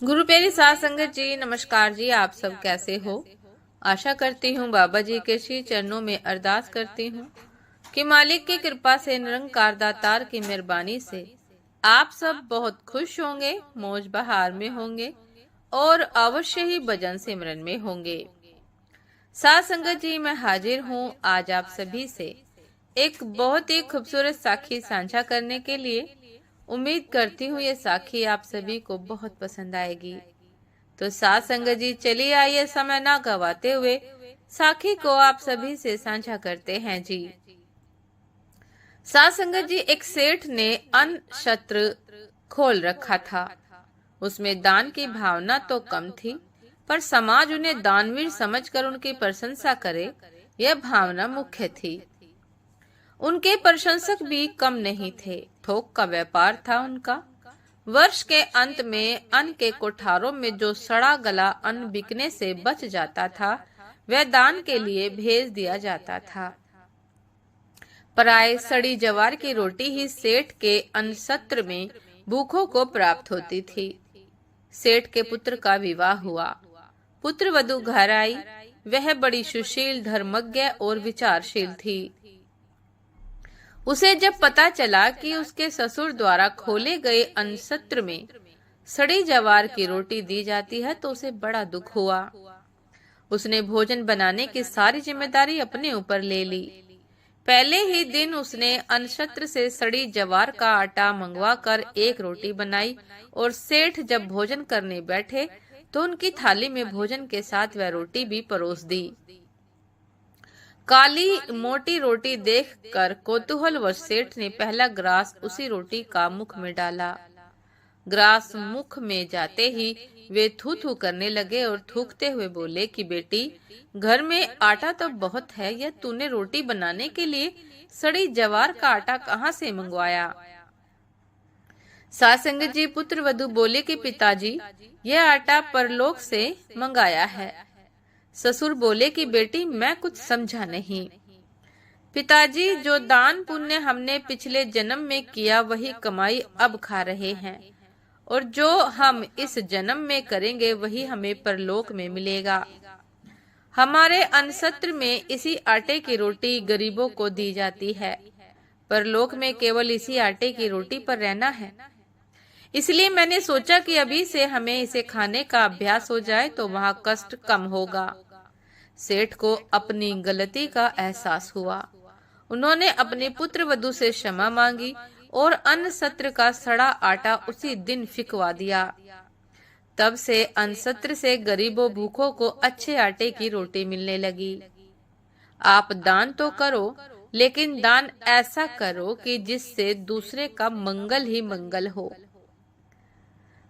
गुरु प्यारी साध संगत जी, नमस्कार जी। आप सब कैसे हो? आशा करती हूँ बाबा जी के श्री चरणों में अरदास करती हूँ कि मालिक की कृपा से, निरंकार दातार की मेहरबानी से आप सब बहुत खुश होंगे, मौज बहार में होंगे और अवश्य ही भजन सिमरन में होंगे। साध संगत जी, मैं हाजिर हूँ आज आप सभी से एक बहुत ही खूबसूरत साखी साझा करने के लिए। उम्मीद करती हूँ ये साखी आप सभी को बहुत पसंद आएगी। तो साथ संगत जी, चलिए आइए समय ना गवाते हुए साखी को आप सभी से साझा करते हैं जी। साथ संगत जी, एक सेठ ने अन्न छत्र खोल रखा था। उसमें दान की भावना तो कम थी, पर समाज उन्हें दानवीर समझकर उनकी प्रशंसा करे, यह भावना मुख्य थी। उनके प्रशंसक भी कम नहीं थे। थोक का व्यापार था उनका। वर्ष के अंत में अन्न के कोठारों में जो सड़ा गला अन्न बिकने से बच जाता था, वह दान के लिए भेज दिया जाता था। प्राय सड़ी जवार की रोटी ही सेठ के अन्न सत्र में भूखों को प्राप्त होती थी। सेठ के पुत्र का विवाह हुआ। पुत्र वधू घर आई। वह बड़ी सुशील, धर्मज्ञ और विचारशील थी। उसे जब पता चला कि उसके ससुर द्वारा खोले गए अन्न सत्र में सड़ी जवार की रोटी दी जाती है, तो उसे बड़ा दुख हुआ। उसने भोजन बनाने की सारी जिम्मेदारी अपने ऊपर ले ली। पहले ही दिन उसने अन्न सत्र से सड़ी जवार का आटा मंगवाकर एक रोटी बनाई और सेठ जब भोजन करने बैठे तो उनकी थाली में भोजन के साथ वह रोटी भी परोस दी। काली मोटी रोटी देखकर कौतूहलवश सेठ ने पहला ग्रास उसी रोटी का मुख में डाला। ग्रास मुख में जाते ही वे थू थू करने लगे और थूकते हुए बोले कि बेटी, घर में आटा तो बहुत है, यह तूने रोटी बनाने के लिए सड़ी जवार का आटा कहाँ से मंगवाया? साध संगत जी, पुत्र वधू बोले कि पिताजी, यह आटा परलोक से मंगाया है। ससुर बोले कि बेटी, मैं कुछ समझा नहीं। पिताजी, जो दान पुण्य हमने पिछले जन्म में किया वही कमाई अब खा रहे हैं, और जो हम इस जन्म में करेंगे वही हमें परलोक में मिलेगा। हमारे अन्न सत्र में इसी आटे की रोटी गरीबों को दी जाती है। परलोक में केवल इसी आटे की रोटी पर रहना है। इसलिए मैंने सोचा कि अभी से हमें इसे खाने का अभ्यास हो जाए तो वहाँ कष्ट कम होगा। सेठ को अपनी गलती का एहसास हुआ। उन्होंने अपने पुत्र वधू से क्षमा मांगी और अन्न सत्र का सड़ा आटा उसी दिन फिकवा दिया। तब से अन्न सत्र से गरीबों भूखों को अच्छे आटे की रोटी मिलने लगी। आप दान तो करो, लेकिन दान ऐसा करो कि जिससे दूसरे का मंगल ही मंगल हो।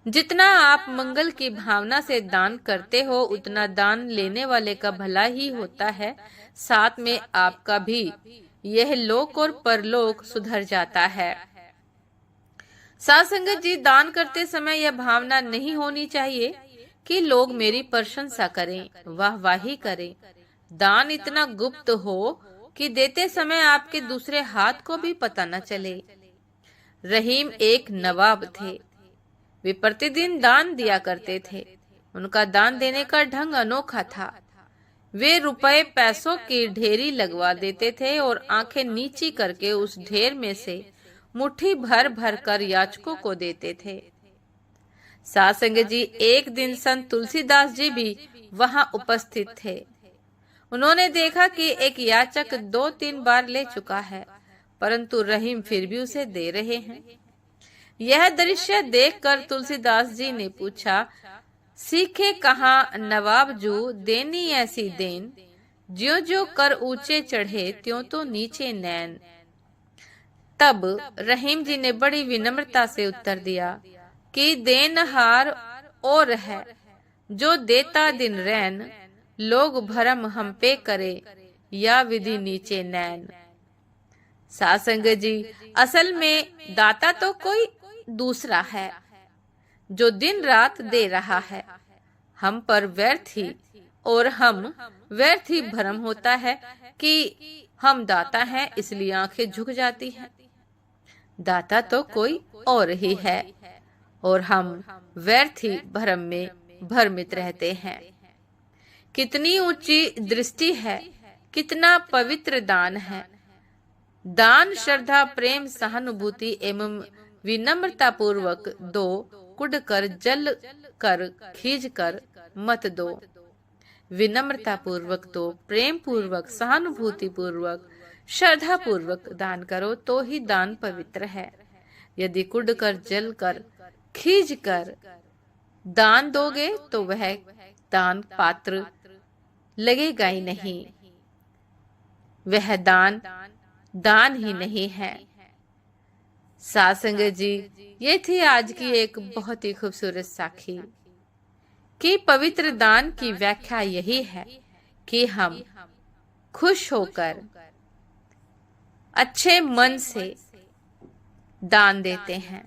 जितना आप मंगल की भावना से दान करते हो, उतना दान लेने वाले का भला ही होता है। साथ में आपका भी यह लोक और परलोक सुधर जाता है। साध संगत जी, दान करते समय यह भावना नहीं होनी चाहिए कि लोग मेरी प्रशंसा करें, वाहवाही करें। दान इतना गुप्त हो कि देते समय आपके दूसरे हाथ को भी पता न चले। रहीम एक नवाब थे। वे प्रतिदिन दान दिया करते थे। उनका दान देने का ढंग अनोखा था। वे रुपए पैसों की ढेरी लगवा देते थे और आंखें नीची करके उस ढेर में से मुट्ठी भर भर कर याचकों को देते थे। साध संगत जी, एक दिन संत तुलसीदास जी भी वहां उपस्थित थे। उन्होंने देखा कि एक याचक 2-3 बार ले चुका है, परंतु रहीम फिर भी उसे दे रहे हैं। यह दृश्य देखकर तुलसीदास जी ने पूछा, सीखे कहाँ नवाब जू देनी ऐसी देन, ज्यों ज्यों कर ऊंचे चढ़े त्यों तो नीचे नैन। तब रहीम जी ने बड़ी विनम्रता से उत्तर दिया कि देनहार और है, जो देता दिन रैन, लोग भरम हम पे करे, या विधि नीचे नैन। साध संगत जी, असल में दाता तो कोई दूसरा है, जो दिन रात दे रहा है। हम पर व्यर्थ ही और हम व्यर्थ ही भ्रम होता है कि हम दाता हैं, इसलिए आंखें झुक जाती हैं। दाता तो कोई और ही है, और हम व्यर्थ ही भ्रम में भ्रमित रहते हैं। कितनी ऊंची दृष्टि है, कितना पवित्र दान है। दान श्रद्धा, प्रेम, सहानुभूति एवं विनम्रता पूर्वक दो, कुढ़ कर जल कर खींच कर मत दो। विनम्रता पूर्वक दो, प्रेम पूर्वक, सहानुभूति पूर्वक, श्रद्धा पूर्वक दान करो तो ही दान पवित्र है। यदि कुढ़ कर जल कर खींच कर दान दोगे तो वह दान पात्र लगेगा ही नहीं, वह दान दान ही नहीं है। साथ संगत जी, ये थी आज की एक बहुत ही खूबसूरत साखी कि पवित्र दान की व्याख्या यही है कि हम खुश होकर अच्छे मन से दान देते हैं।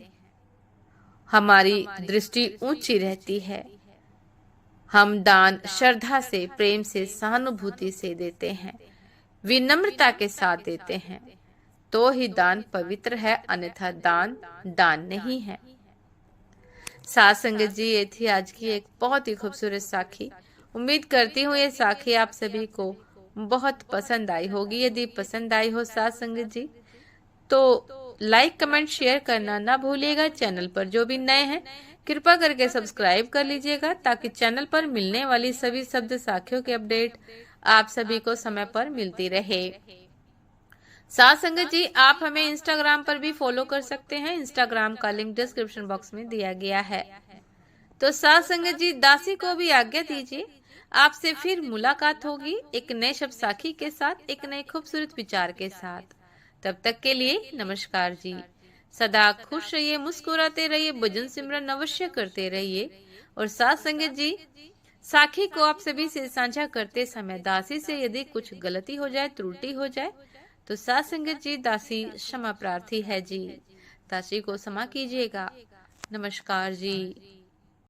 हमारी दृष्टि ऊंची रहती है। हम दान श्रद्धा से, प्रेम से, सहानुभूति से देते हैं, विनम्रता के साथ देते हैं तो ही दान पवित्र है, अन्यथा दान दान नहीं है। साथ संगत जी, ये थी आज की एक बहुत ही खूबसूरत साखी। उम्मीद करती हूँ ये साखी आप सभी को बहुत पसंद आई होगी। यदि पसंद आई हो साथ संगत जी तो लाइक, कमेंट, शेयर करना ना भूलिएगा। चैनल पर जो भी नए हैं कृपया करके सब्सक्राइब कर लीजिएगा ताकि चैनल पर मिलने वाली सभी शब्द साखियों के अपडेट आप सभी को समय पर मिलती रहे। साथ संगत जी, आप हमें इंस्टाग्राम पर भी फॉलो कर सकते हैं। इंस्टाग्राम का लिंक डिस्क्रिप्शन बॉक्स में दिया गया है। तो साथ संगत जी, दासी को भी आज्ञा दीजिए। आपसे फिर मुलाकात होगी एक नए शब्द साखी के साथ, एक नए खूबसूरत विचार के साथ। तब तक के लिए नमस्कार जी। सदा खुश रहिए, मुस्कुराते रहिए, भजन सिमरन अवश्य करते रहिए। और साथ संगत जी, साखी को आप सभी से साझा करते समय दासी से यदि कुछ गलती हो जाए, त्रुटि हो जाए तो साथ संगत जी, दासी क्षमा प्रार्थी है जी। दासी को क्षमा कीजिएगा। नमस्कार जी।